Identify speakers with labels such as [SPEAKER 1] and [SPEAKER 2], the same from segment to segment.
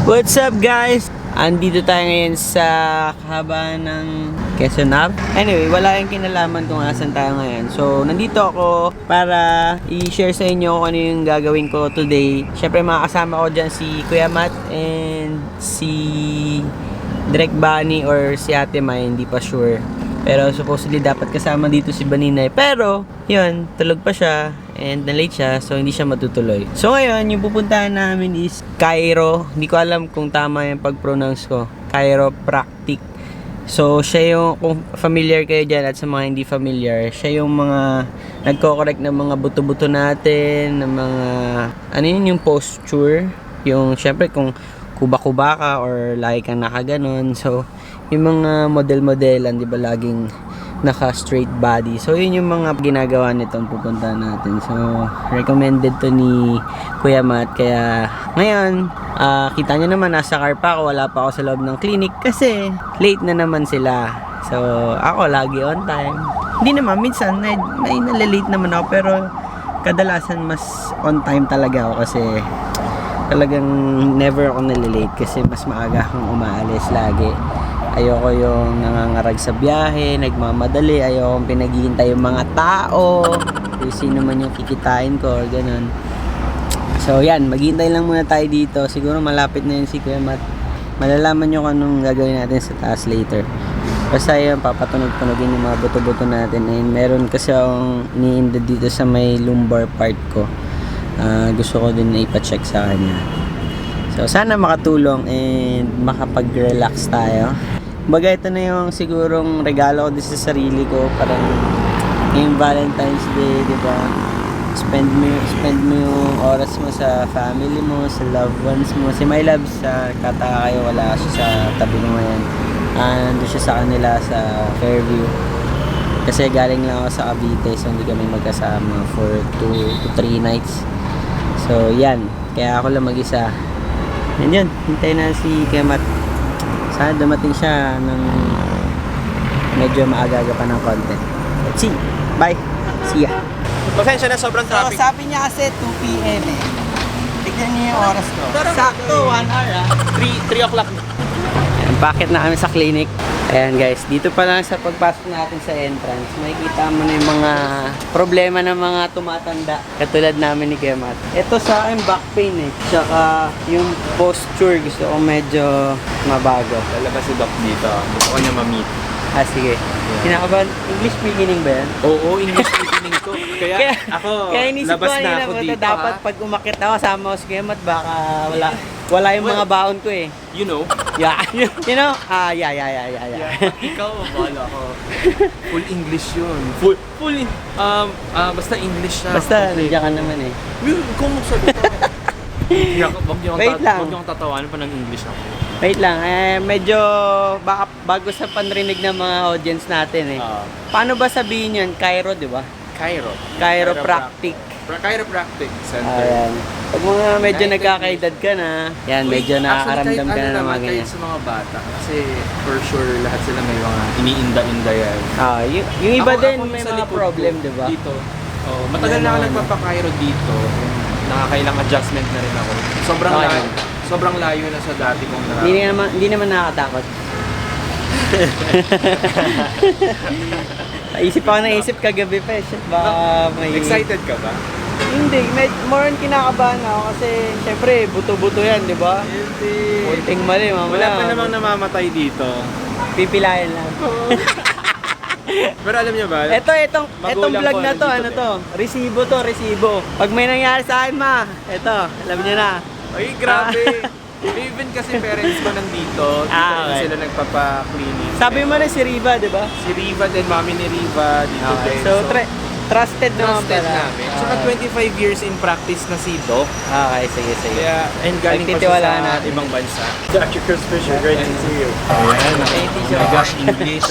[SPEAKER 1] What's up guys? Andito tayo ngayon sa kahabaan ng Quezon. Anyway, wala yung kinalaman kung asan tayo ngayon. So, nandito ako para i-share sa inyo kung ano yung gagawin ko today. Siyempre, makakasama ko dyan si Kuya Matt and si Direk Bunny or si Ate May, hindi pa sure. Pero supposedly dapat kasama dito si Baninay. Pero, yun, tulog pa siya and na-late siya, so hindi siya matutuloy. So ngayon, yung pupuntahan namin is Chiro. Hindi ko alam kung tama yung pag-pronounce ko. Chiropractic. So, siya yung, kung familiar kayo dyan at sa mga hindi familiar, siya yung mga nagko-correct ng mga buto-buto natin, ng mga, ano yun, yung posture. Yung, syempre, kung kuba-kuba ka or lagi kang nakaganon. So, yung mga model-modelan, di ba, laging naka-straight body. So, yun yung mga ginagawa nitong pupuntahan natin. So, recommended to ni Kuya Matt. Kaya, ngayon, kita nyo naman, nasa car pa ako. Wala pa ako sa loob ng clinic kasi late na naman sila. So, ako lagi on time. Hindi naman, minsan, nalalate naman ako. Pero, kadalasan mas on time talaga ako kasi talagang never ako nalalate kasi mas maaga akong umaalis lagi. Ayoko yung nangangarag sa biyahe, nagmamadali, ayoko pinaghihintay yung mga tao, kung sino man yung kikitain ko or ganun. So yan, maghihintay lang muna tayo dito. Siguro malapit na yun si Kuya Matt. Malalaman nyo kung anong gagawin natin sa taas later. Basta yun, papatunog-tunogin yung mga buto-buto natin. And meron kasi akong iniinda dito sa may lumbar part ko. Gusto ko din na ipacheck sa kanya. So sana makatulong and makapag-relax tayo. Baga ito na yung sigurong regalo ko din sa sarili ko. Parang yung Valentine's Day, di ba? Spend mo yung oras mo sa family mo, sa loved ones mo. Si My Love, sa kata kayo, wala siya sa tabi mo ngayon. Nandun siya sa kanila sa Fairview. Kasi galing lang ako sa Cavite, so hindi kami magkasama for 2 to 3 nights. So yan, kaya ako lang mag-isa. And yun, hintayin na si Kuya Matt. Sana dumating siya ng medyo maaga pa ng konti. Let's see. Bye. See ya.
[SPEAKER 2] Pasensya na, sobrang traffic.
[SPEAKER 1] So, sabi niya kasi 2 p.m. eh. Tignan niyo yung oras ko. Sakto, 1 hour
[SPEAKER 2] 3 o'clock.
[SPEAKER 1] Bakit na kami sa clinic? Ayan guys, dito pa lang sa pagpasok natin sa entrance, makikita mo na yung mga problema ng mga tumatanda. Katulad namin ni Kuya Matt. Ito sa akin, back pain eh. Tsaka yung posture, gusto ko medyo mabago.
[SPEAKER 2] Lalabas si Doc dito. Gusto ko niya ma-meet.
[SPEAKER 1] Sige. Kinakabahan, English beginning ba yan?
[SPEAKER 2] Oo, English beginning ko. Kaya ako,
[SPEAKER 1] inisip
[SPEAKER 2] labas
[SPEAKER 1] ko
[SPEAKER 2] na ako dito.
[SPEAKER 1] Dapat pag umakit ako, sama ko si Kuya Matt, baka wala yung mga baon ko eh.
[SPEAKER 2] You know?
[SPEAKER 1] Yeah. You know? Yeah.
[SPEAKER 2] Ikaw, bahala ko. Full English yun. Basta English na.
[SPEAKER 1] Basta, nandiyan ka naman eh.
[SPEAKER 2] Kung sabi ka.
[SPEAKER 1] Wait lang.
[SPEAKER 2] Huwag yung tatawanan pa ng English ako.
[SPEAKER 1] Wait lang, medyo baka bago sa panrinig ng mga audience natin eh. Paano ba sabihin yun? Chiro, di ba? Chiropractic.
[SPEAKER 2] Chiropractic Center.
[SPEAKER 1] Ayan. Pag mga medyo nagkakaedad ka na, yan, medyo nakakaramdam ka na ng mga ganyan.
[SPEAKER 2] Sa mga bata, kasi for sure lahat sila may mga iniinda-inda yan.
[SPEAKER 1] Yung iba din
[SPEAKER 2] ako
[SPEAKER 1] may
[SPEAKER 2] sa
[SPEAKER 1] mga
[SPEAKER 2] likod
[SPEAKER 1] problem,
[SPEAKER 2] ko,
[SPEAKER 1] di ba?
[SPEAKER 2] Dito. Matagal na ako nagpapakairo dito. Nakakailang adjustment na rin ako. Sobrang layo na sa dati kong
[SPEAKER 1] Hindi naman nakakatakot. Naisip ako kagabi pa eh. May...
[SPEAKER 2] Excited ka ba?
[SPEAKER 1] Hindi, more on kinakabahan ako kasi syempre buto-buto yan, di ba?
[SPEAKER 2] Hindi.
[SPEAKER 1] Kunting mali, mamaya.
[SPEAKER 2] Wala pa namang namamatay dito.
[SPEAKER 1] Pipilayan lang.
[SPEAKER 2] Pero alam niyo ba?
[SPEAKER 1] Itong vlog na to, ano to? Resibo. Pag may nangyari sa akin, ito, alam niyo na.
[SPEAKER 2] Ay, grabe. Even kasi parents ko nandito,
[SPEAKER 1] okay.
[SPEAKER 2] Sila nagpapa-cleaning.
[SPEAKER 1] Sabi mo na si Riva, di ba?
[SPEAKER 2] Si Riva din, mami ni Riva dito din.
[SPEAKER 1] So, trusted naman pala.
[SPEAKER 2] Namin. Saka 25 years in practice na si Doc.
[SPEAKER 1] Okay, sige.
[SPEAKER 2] Kaya, and galing pa siya sa ibang bansa.
[SPEAKER 3] Dr. Chris Fisher, great to see you.
[SPEAKER 2] Ayan, oh my gosh, English.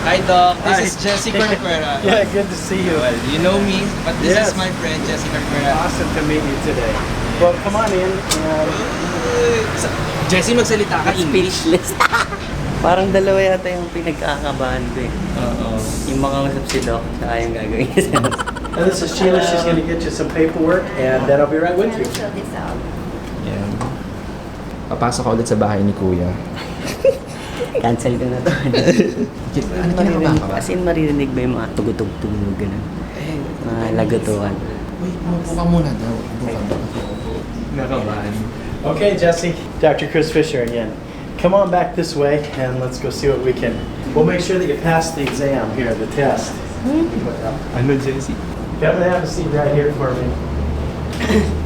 [SPEAKER 2] Hi Doc, this is Jesi Corcuera.
[SPEAKER 3] Yeah, good to see you.
[SPEAKER 2] Well, you know me, but this is my friend Jesi Corcuera.
[SPEAKER 3] Awesome to meet you today. Well, come on in.
[SPEAKER 2] Jesi, magsalita ka English.
[SPEAKER 1] Speechless. Parang dalawa yata yung pinagkakabahan ko eh. Yung makausap si Doc, saka yung gagawin niya.
[SPEAKER 3] And this is Sheila. She's going to get you some paperwork, and then I'll be right with you.
[SPEAKER 2] Yeah. Papasok ka ulit sa bahay ni Kuya.
[SPEAKER 1] Cancel ko na to.
[SPEAKER 2] Ano kinakabahan ka ba?
[SPEAKER 1] As in, maririnig ba yung mga tugutog-tugog gano'n? Mga lagutuan.
[SPEAKER 2] Uy, umupo ka muna daw. Umupo ka. Nakabahan.
[SPEAKER 3] Okay, Jesse. Dr. Chris Fisher again. Come on back this way and let's go see what we can. We'll make sure that you pass the exam here, the test.
[SPEAKER 2] Ano, Jesi?
[SPEAKER 3] Okay, I'm gonna have a seat right here for me.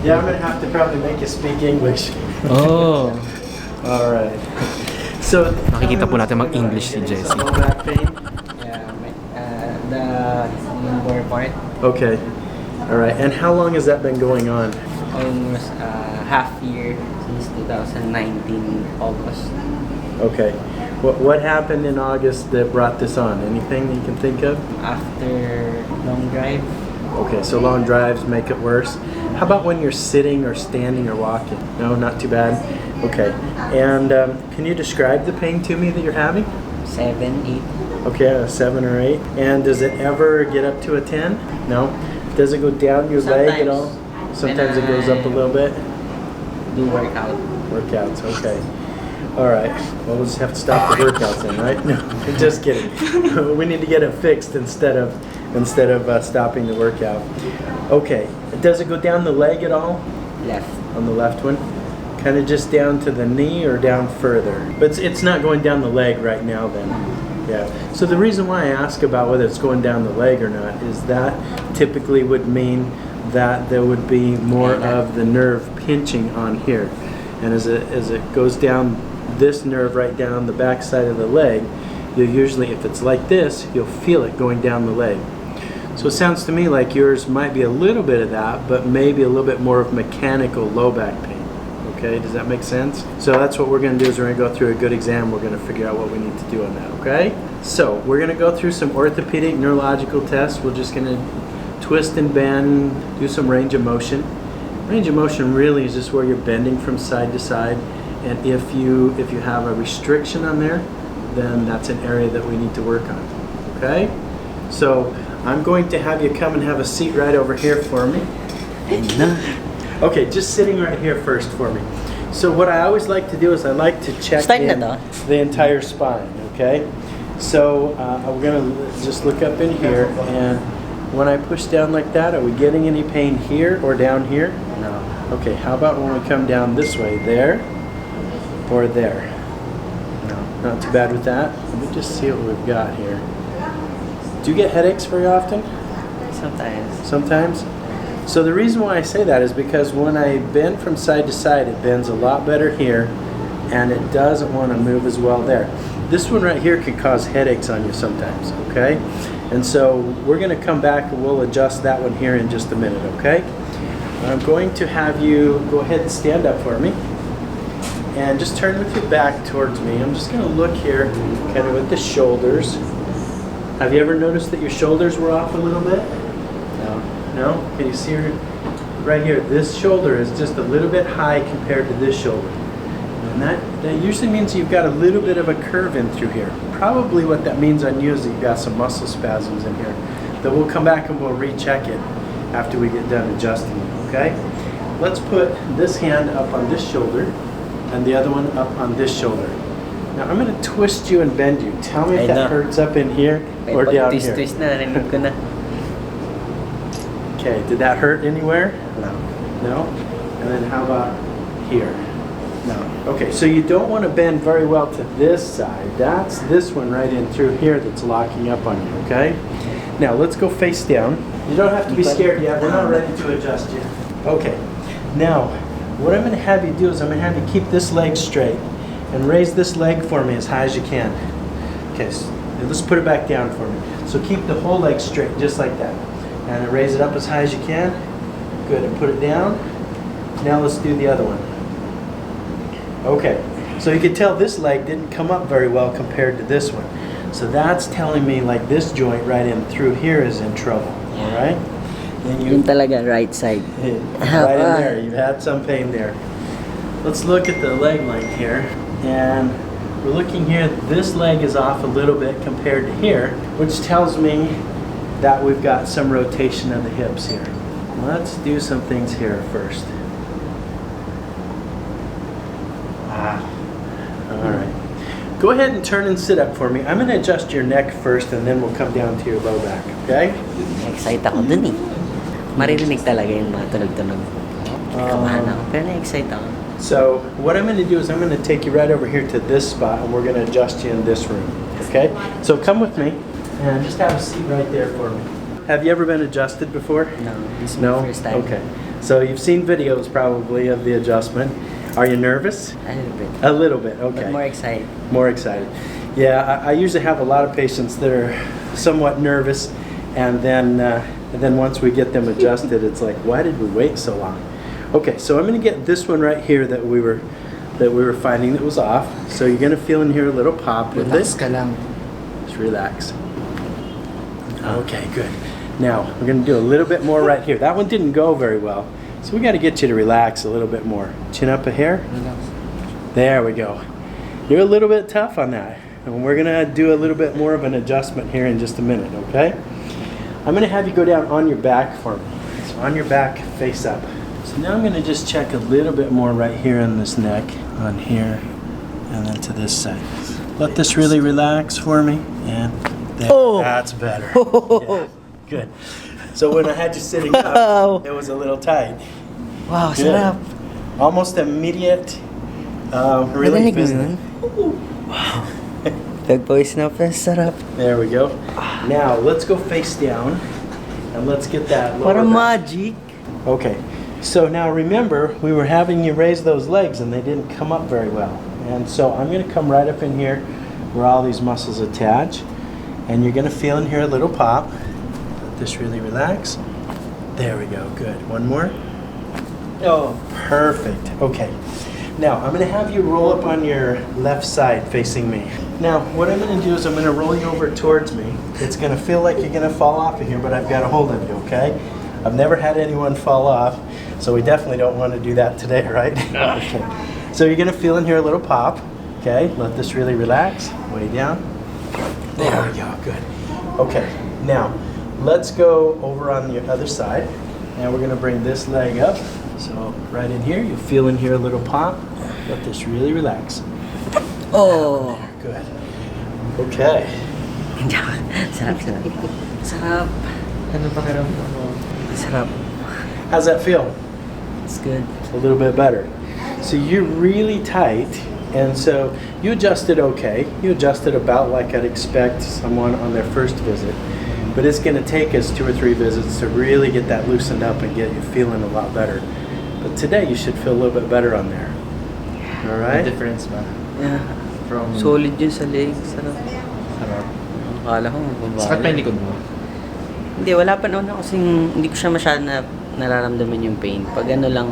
[SPEAKER 3] Yeah, I'm gonna have to probably make you speak English.
[SPEAKER 2] Oh.
[SPEAKER 3] All right. So,
[SPEAKER 2] Nakikita po natin mag-English si Jesi.
[SPEAKER 3] Low back pain.
[SPEAKER 1] Yeah, the lower part,
[SPEAKER 3] Okay. All right. And how long has that been going on?
[SPEAKER 1] almost half year since 2019 August.
[SPEAKER 3] Okay. What happened in August that brought this on? Anything that you can think of?
[SPEAKER 1] After long drive,
[SPEAKER 3] Okay, so long drives make it worse. How about when you're sitting or standing or walking? No, not too bad. Okay. And can you describe the pain to me that you're having?
[SPEAKER 1] 7, 8.
[SPEAKER 3] Okay, a 7 or 8. And does it ever get up to a 10? No. Does it go down your leg at all? Sometimes it goes up a little bit.
[SPEAKER 1] Do workout.
[SPEAKER 3] Workouts, okay. All right. Well, we'll just have to stop the workouts then, right? No, just kidding. We need to get it fixed instead of stopping the workout. Okay. Does it go down the leg at all?
[SPEAKER 1] Left.
[SPEAKER 3] On the left one? Kind of just down to the knee or down further? But it's not going down the leg right now then. Yeah. So the reason why I ask about whether it's going down the leg or not is that typically would mean that there would be more of the nerve pinching on here. And as it goes down this nerve right down the back side of the leg, you'll usually, if it's like this, you'll feel it going down the leg. So it sounds to me like yours might be a little bit of that, but maybe a little bit more of mechanical low back pain. Okay, does that make sense? So that's what we're going to do is we're going to go through a good exam. We're going to figure out what we need to do on that, okay? So we're going to go through some orthopedic neurological tests. We're just going to twist and bend, do some range of motion. Range of motion really is just where you're bending from side to side. And if you have a restriction on there, then that's an area that we need to work on, okay? So I'm going to have you come and have a seat right over here for me. Okay, just sitting right here first for me. So what I always like to do is I like to check in the entire spine, okay? So we're gonna just look up in here, and when I push down like that, are we getting any pain here or down here?
[SPEAKER 1] No.
[SPEAKER 3] Okay, how about when we come down this way, there or there?
[SPEAKER 1] No.
[SPEAKER 3] Not too bad with that. Let me just see what we've got here. Do you get headaches very often?
[SPEAKER 1] Sometimes.
[SPEAKER 3] Sometimes? So the reason why I say that is because when I bend from side to side, it bends a lot better here, and it doesn't want to move as well there. This one right here can cause headaches on you sometimes, okay? And so we're going to come back and we'll adjust that one here in just a minute, okay? I'm going to have you go ahead and stand up for me, and just turn with your back towards me. I'm just going to look here kind of at the shoulders. Have you ever noticed that your shoulders were off a little bit?
[SPEAKER 1] No.
[SPEAKER 3] No? Can you see her right here? This shoulder is just a little bit high compared to this shoulder. And that usually means you've got a little bit of a curve in through here. Probably what that means on you is that you've got some muscle spasms in here. Then we'll come back and we'll recheck it after we get done adjusting it, okay? Let's put this hand up on this shoulder and the other one up on this shoulder. Now I'm going to twist you and bend you. Tell me if that hurts up in here or down here.
[SPEAKER 1] Twist na, narinig ko na.
[SPEAKER 3] Okay, did that hurt anywhere?
[SPEAKER 1] No.
[SPEAKER 3] No? And then how about here?
[SPEAKER 1] No.
[SPEAKER 3] Okay, so you don't want to bend very well to this side. That's this one right in through here that's locking up on you, okay? Now let's go face down. You don't have to be scared yet. We're not ready to adjust yet. Okay, now what I'm going to have you do is I'm going to have you keep this leg straight and raise this leg for me as high as you can. Okay, so let's put it back down for me. So keep the whole leg straight just like that. And raise it up as high as you can. Good, and put it down. Now let's do the other one. Okay, so you can tell this leg didn't come up very well compared to this one. So that's telling me like this joint right in through here is in trouble, all right? And
[SPEAKER 1] Yun talaga, right side.
[SPEAKER 3] right in there, you've had some pain there. Let's look at the leg length here. And we're looking here, this leg is off a little bit compared to here, which tells me that we've got some rotation of the hips here. Let's do some things here first. Go ahead and turn and sit up for me. I'm going to adjust your neck first and then we'll come down to your low back, okay?
[SPEAKER 1] Excite ako dun eh. Maririnig talaga yung mga tunog-tunog. Kamahan ako, pero na-excite ako.
[SPEAKER 3] So what I'm going to do is I'm going to take you right over here to this spot and we're going to adjust you in this room, okay? So come with me and just have a seat right there for me. Have you ever been adjusted before?
[SPEAKER 1] No, this is
[SPEAKER 3] No?
[SPEAKER 1] my first time.
[SPEAKER 3] Okay. So you've seen videos probably of the adjustment. Are you nervous?
[SPEAKER 1] A little bit.
[SPEAKER 3] A little bit, okay.
[SPEAKER 1] But more excited.
[SPEAKER 3] More excited. Yeah, I usually have a lot of patients that are somewhat nervous, and then once we get them adjusted, it's like, why did we wait so long? Okay, so I'm going to get this one right here that we were finding that was off. So you're going to feel in here a little pop with
[SPEAKER 2] Relax
[SPEAKER 3] this.
[SPEAKER 2] ka lang.
[SPEAKER 3] Just relax. Okay, good. Now we're going to do a little bit more right here. That one didn't go very well, so we got to get you to relax a little bit more. Chin up a hair.
[SPEAKER 2] Relax.
[SPEAKER 3] There we go. You're a little bit tough on that. And we're going to do a little bit more of an adjustment here in just a minute, okay? I'm going to have you go down on your back for me. So on your back, face up. So now I'm going to just check a little bit more right here on this neck, on here, and then to this side. Let this really relax for me, and there, that's better. Yeah, good. So when I had you sitting up, it was a little tight.
[SPEAKER 1] Wow,
[SPEAKER 3] Good.
[SPEAKER 1] sarap.
[SPEAKER 3] Almost immediate
[SPEAKER 1] Narinig
[SPEAKER 3] relief,
[SPEAKER 1] mo
[SPEAKER 3] isn't
[SPEAKER 1] yun?
[SPEAKER 3] it?
[SPEAKER 1] Wow. Pag-voice na pa, sarap.
[SPEAKER 3] There we go. Now let's go face down, and let's get that lower
[SPEAKER 1] Parang
[SPEAKER 3] back.
[SPEAKER 1] magic.
[SPEAKER 3] Okay. So now remember, we were having you raise those legs and they didn't come up very well. And so I'm going to come right up in here where all these muscles attach. And you're going to feel in here a little pop. Let this really relax. There we go. Good. One more. Oh, perfect. Okay. Now I'm going to have you roll up on your left side facing me. Now what I'm going to do is I'm going to roll you over towards me. It's going to feel like you're going to fall off of here, but I've got a hold of you, okay? I've never had anyone fall off, so we definitely don't want to do that today, right? Okay. So you're going to feel in here a little pop. Okay, let this really relax. Way down. There we go, good. Okay, now let's go over on the other side. And we're going to bring this leg up. So right in here, you'll feel in here a little pop. Let this really relax.
[SPEAKER 1] Oh.
[SPEAKER 3] Good. Okay.
[SPEAKER 1] Sarap, sarap. Sarap.
[SPEAKER 2] Ano pakiramdam mo?
[SPEAKER 1] Sarap.
[SPEAKER 3] How's that feel?
[SPEAKER 1] It's good.
[SPEAKER 3] A little bit better. So you're really tight, and so you adjusted okay. You adjusted about like I'd expect someone on their first visit, but it's going to take us 2 or 3 visits to really get that loosened up and get you feeling a lot better. But today you should feel a little bit better on there. All right?
[SPEAKER 2] The difference ba?
[SPEAKER 1] Yeah.
[SPEAKER 2] From...
[SPEAKER 1] Solid yun sa leg. Sarap.
[SPEAKER 2] Sarap.
[SPEAKER 1] Akala ko mababali.
[SPEAKER 2] Sakit pa yung likod mo?
[SPEAKER 1] Hindi, wala pa naman ako kasing hindi ko siya masyado na nararamdaman yung pain. Pag ano lang,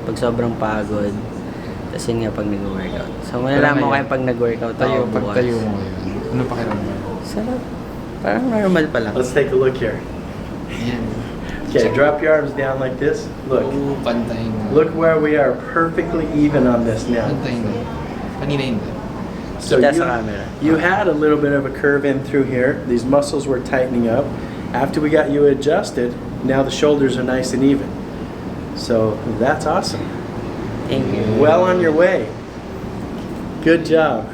[SPEAKER 1] pag sobrang pagod, tapos yun nga pag nag-workout. So malalaman ko kayo pag nag-workout
[SPEAKER 2] Tayo,
[SPEAKER 1] ako
[SPEAKER 2] pag
[SPEAKER 1] bukas.
[SPEAKER 2] tayo mo yun. Ano pakiramdam?
[SPEAKER 1] Sarap. Parang normal pa lang.
[SPEAKER 3] Let's take a look here.
[SPEAKER 2] Yan.
[SPEAKER 3] Okay, drop your arms down like this. Look.
[SPEAKER 2] Oo, pantay na.
[SPEAKER 3] Look where we are perfectly even on this now.
[SPEAKER 2] Pantay na. Kanina hindi.
[SPEAKER 3] So
[SPEAKER 1] Kita sa camera.
[SPEAKER 3] you had a little bit of a curve in through here. These muscles were tightening up. After we got you adjusted, now the shoulders are nice and even. So that's awesome.
[SPEAKER 1] Thank you.
[SPEAKER 3] Well on your way. Good job.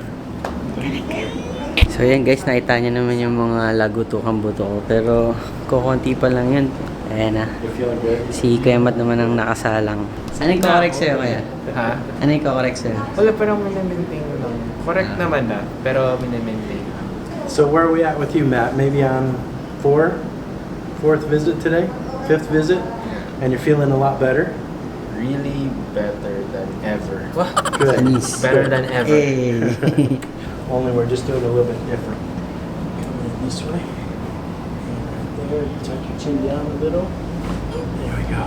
[SPEAKER 1] So yan guys, nakita niyo naman yung mga lagutukang buto ko. Pero kukunti pa lang yun. Ayan na.
[SPEAKER 3] You feeling good?
[SPEAKER 1] Si Kuya Matt naman ang nakasalang. Ano yung correct sa'yo kaya?
[SPEAKER 2] Ha?
[SPEAKER 1] Ano yung correct sa'yo?
[SPEAKER 2] Wala, pero minimaintain ko lang. Correct naman na, pero minimaintain.
[SPEAKER 3] So where are we at with you, Matt? Maybe on 4th visit today? 5th visit? And you're feeling a lot better?
[SPEAKER 2] Really better than ever.
[SPEAKER 3] Good.
[SPEAKER 1] Anis.
[SPEAKER 2] Better than ever.
[SPEAKER 1] Hey.
[SPEAKER 3] Only we're just doing a little bit different. Coming in this way. And right there, tuck your chin down a little. There we go.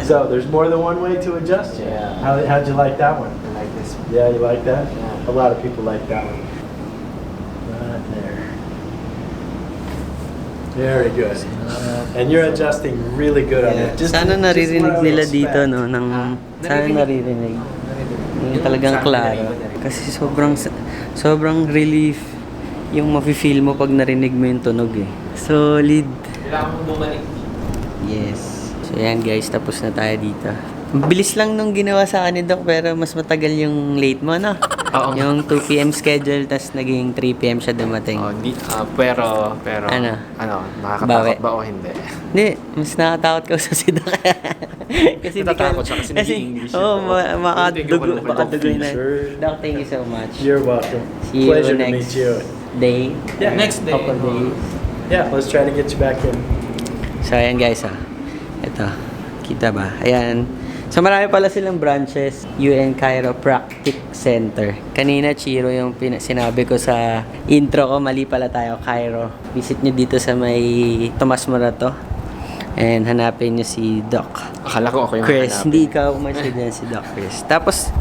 [SPEAKER 3] So there's more than one way to adjust you.
[SPEAKER 2] Yeah.
[SPEAKER 3] How'd you like that one?
[SPEAKER 2] I like this one.
[SPEAKER 3] Yeah, you like that?
[SPEAKER 2] Yeah.
[SPEAKER 3] A lot of people like that one. Right there. Very good. And you're adjusting really good on it.
[SPEAKER 1] Sana
[SPEAKER 3] what
[SPEAKER 1] naririnig
[SPEAKER 3] I would
[SPEAKER 1] nila
[SPEAKER 3] expect.
[SPEAKER 1] dito, no? Sana naririnig. Yung talagang klaro. Kasi sobrang relief yung mafe-feel mo pag narinig mo yung tunog eh. Solid.
[SPEAKER 2] Kailangan mo bumalik.
[SPEAKER 1] Yes. So yan guys, tapos na tayo dito. Bilis lang nung ginawa sa akin ni Doc, pero mas matagal yung late mo, no?
[SPEAKER 2] Oo.
[SPEAKER 1] Yung 2 p.m. schedule, tas naging 3 p.m. siya dumating.
[SPEAKER 2] Pero,
[SPEAKER 1] Ano?
[SPEAKER 2] nakakatakot
[SPEAKER 1] Bawi.
[SPEAKER 2] ba o hindi?
[SPEAKER 1] Hindi, mas nakatakot ka sa si Doc. Kasi
[SPEAKER 2] Natatakot siya kasi nag-i-English
[SPEAKER 1] Oo,
[SPEAKER 2] siya.
[SPEAKER 1] makadugo
[SPEAKER 3] Thank you,
[SPEAKER 1] na.
[SPEAKER 3] sir.
[SPEAKER 1] Doc, thank you so much.
[SPEAKER 3] You're welcome.
[SPEAKER 1] See you
[SPEAKER 3] Pleasure to
[SPEAKER 1] next
[SPEAKER 3] meet you.
[SPEAKER 1] day.
[SPEAKER 3] Yeah.
[SPEAKER 2] Next day.
[SPEAKER 1] Couple days.
[SPEAKER 3] Yeah, let's try to get you back in.
[SPEAKER 1] So, ayan guys, ito, kita ba? Ayan. So, marami pala silang branches. UN Chiropractic Center. Kanina, Chiro, yung sinabi ko sa intro ko, mali pala tayo, Chiro. Visit nyo dito sa may Tomas Morato. And hanapin nyo si Doc
[SPEAKER 2] Akala ko ako yung
[SPEAKER 1] Chris.
[SPEAKER 2] hanapin.
[SPEAKER 1] Hindi ikaw umansya din si Doc Chris. Tapos,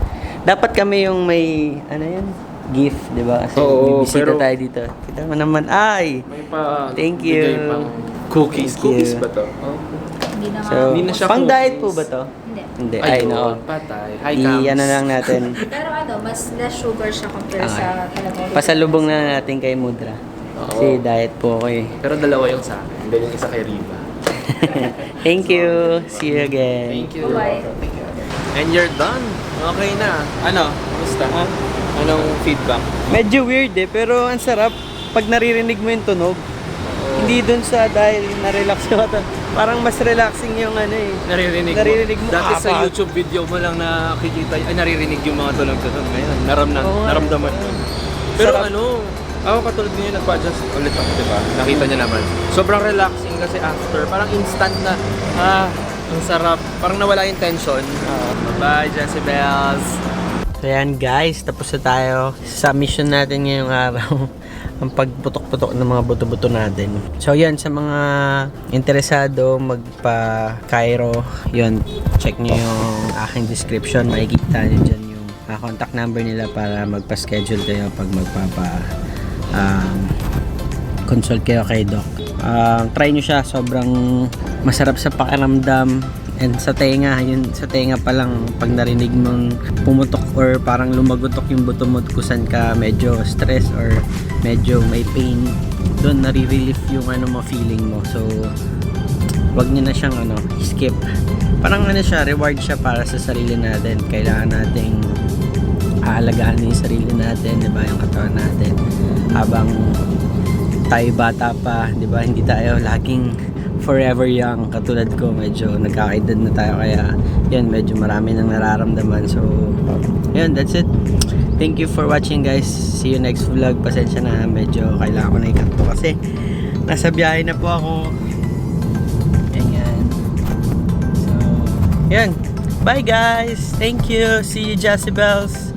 [SPEAKER 1] dapat kami yung may, ano yan? Gift, di ba? Kasi
[SPEAKER 2] Oo,
[SPEAKER 1] bibisita
[SPEAKER 2] pero-
[SPEAKER 1] tayo dito. Kita mo naman, ay!
[SPEAKER 2] May pa...
[SPEAKER 1] Thank you.
[SPEAKER 2] bigay pang cookies.
[SPEAKER 1] Thank you.
[SPEAKER 2] Cookies ba to? Oh.
[SPEAKER 4] Hindi na nga.
[SPEAKER 1] So,
[SPEAKER 2] Hindi na siya
[SPEAKER 1] pang diet
[SPEAKER 2] cookies.
[SPEAKER 1] po ba to?
[SPEAKER 4] Hindi.
[SPEAKER 1] Hindi. Ay,
[SPEAKER 2] Ayun,
[SPEAKER 1] no.
[SPEAKER 2] patay. Hi,
[SPEAKER 1] I,
[SPEAKER 2] Cams.
[SPEAKER 1] ano lang natin.
[SPEAKER 4] Pero mas less sugar siya compare
[SPEAKER 1] Okay.
[SPEAKER 4] sa talagang...
[SPEAKER 1] Pasalubong na natin kay Mudra. Kasi
[SPEAKER 2] Oo.
[SPEAKER 1] diet po ako eh.
[SPEAKER 2] Pero dalawa yung sa akin. Then yung isa kay Riva.
[SPEAKER 1] Thank you. See you again.
[SPEAKER 2] Thank you.
[SPEAKER 4] Bye-bye.
[SPEAKER 2] Thank you. And you're done. Okay na. Ano? Kumusta? Anong feedback?
[SPEAKER 1] Medyo weird eh, pero ang sarap pag naririnig mo yung tunog. Hindi dun sa dahil na-relax ka ata. Parang mas relaxing yung ano eh.
[SPEAKER 2] Naririnig mo. Dati sa
[SPEAKER 1] Apat.
[SPEAKER 2] YouTube video mo lang nakikita, ay naririnig yung mga tunog-tunog. Ngayon,
[SPEAKER 1] Oo nga.
[SPEAKER 2] naramdaman mo. Pero
[SPEAKER 1] Sarap.
[SPEAKER 2] ako katulad niyo nagpa-adjust ulit ako, di ba? Nakita niyo naman. Sobrang relaxing kasi after, parang instant na, ang sarap. Parang nawala yung tension. Bye-bye, Jesi Bells.
[SPEAKER 1] So yan guys, tapos na tayo sa mission natin ngayong araw. Ang pagputok-putok ng mga buto-buto natin. So yan, sa mga interesado magpa-Cairo, yun, check nyo yung aking description. Makikita nyo dyan yung contact number nila para magpa-schedule kayo pag consult kayo kay Doc. Try nyo siya, sobrang masarap sa pakiramdam. And sa tenga, yun sa tenga pa lang pag narinig mong pumutok or parang lumagutok yung buto mo kusan ka medyo stress or medyo may pain, doon nare-relief yung ano mo feeling mo. So wag niyo na siyang skip. Parang siya, reward siya para sa sarili natin. Kailangan nating aalagaan yung sarili natin, 'di ba, yung katawan natin habang tayo bata pa, 'di ba? Hindi tayo laging forever young katulad ko, medyo nagkakaedad na tayo kaya yun, medyo marami nang nararamdaman. So yun, that's it. Thank you for watching guys. See you next vlog. Pasensya na, medyo kailangan ko na ikanto kasi nasa biyahe na po ako. Ayan. So yun, bye guys. Thank you. See you, Jesi Bells.